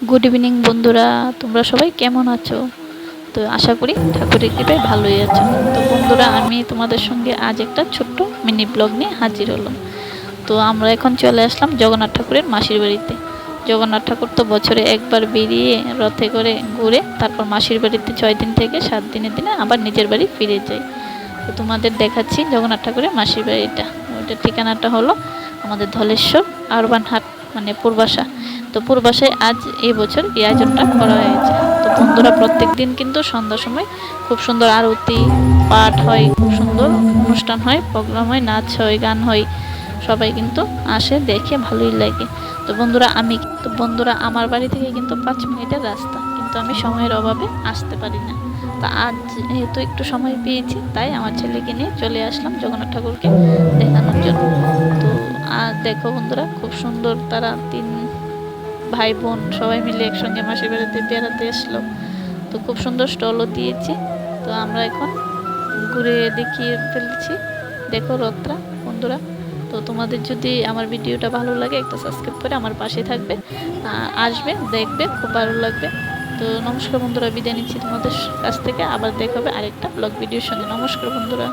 Good evening বন্ধুরা, তোমরা সবাই কেমন আছো? তো আশা করি ঠাকুরের কৃপায় ভালোই আছো। তো বন্ধুরা, আমি তোমাদের সঙ্গে আজ একটা ছোট্ট মিনি ব্লগ নিয়ে হাজির হলাম। তো আমরা এখন চলে আসলাম জগন্নাথ ঠাকুরের মাসির বাড়িতে। জগন্নাথ ঠাকুর তো বছরে একবার বেরিয়ে রথে করে ঘুরে তারপর মাসির বাড়িতে 6 দিন থেকে 7 দিনের দিনে আবার নিজের বাড়ি ফিরে যায়। তো তোমাদের দেখাচ্ছি জগন্নাথ ঠাকুরের মাসির বাড়িটা। ওইটার ঠিকানাটা হলো আমাদের ধলেশ্বর আরবান হাট, মানে পূর্বাশা। তো পূর্বাশায় আজ এই বছর এই আয়োজনটা করা হয়েছে। তো বন্ধুরা, প্রত্যেক দিন কিন্তু সন্ধ্যার সময় খুব সুন্দর আরতি পাঠ হয়, খুব সুন্দর অনুষ্ঠান হয়, প্রোগ্রাম হয়, নাচ হয়, গান হয়। সবাই কিন্তু আসে, দেখে ভালোই লাগে। তো বন্ধুরা আমার বাড়ি থেকে কিন্তু 5 মিনিটের রাস্তা, কিন্তু আমি সময়ের অভাবে আসতে পারি না। তা আজ যেহেতু একটু সময় পেয়েছি, তাই আমার ছেলেকে নিয়ে চলে আসলাম জগন্নাথ ঠাকুরকে দেখানোর জন্য। তো আর দেখো বন্ধুরা, খুব সুন্দর তারা 3 ভাই বোন সবাই মিলে একসঙ্গে মাসির বাড়িতে বেড়াতে আসলো। তো খুব সুন্দর স্টলও দিয়েছে। তো আমরা এখন ঘুরে দেখিয়ে ফেলছি। দেখো রথটা বন্ধুরা। তো তোমাদের যদি আমার ভিডিওটা ভালো লাগে, একটা সাবস্ক্রাইব করে আমার পাশে থাকবে, আসবে, দেখবে, খুব ভালো লাগবে। তো নমস্কার বন্ধুরা, বিদায় নিচ্ছি তোমাদের কাছ থেকে। আবার দেখা হবে আরেকটা ব্লগ ভিডিওর সঙ্গে। নমস্কার বন্ধুরা।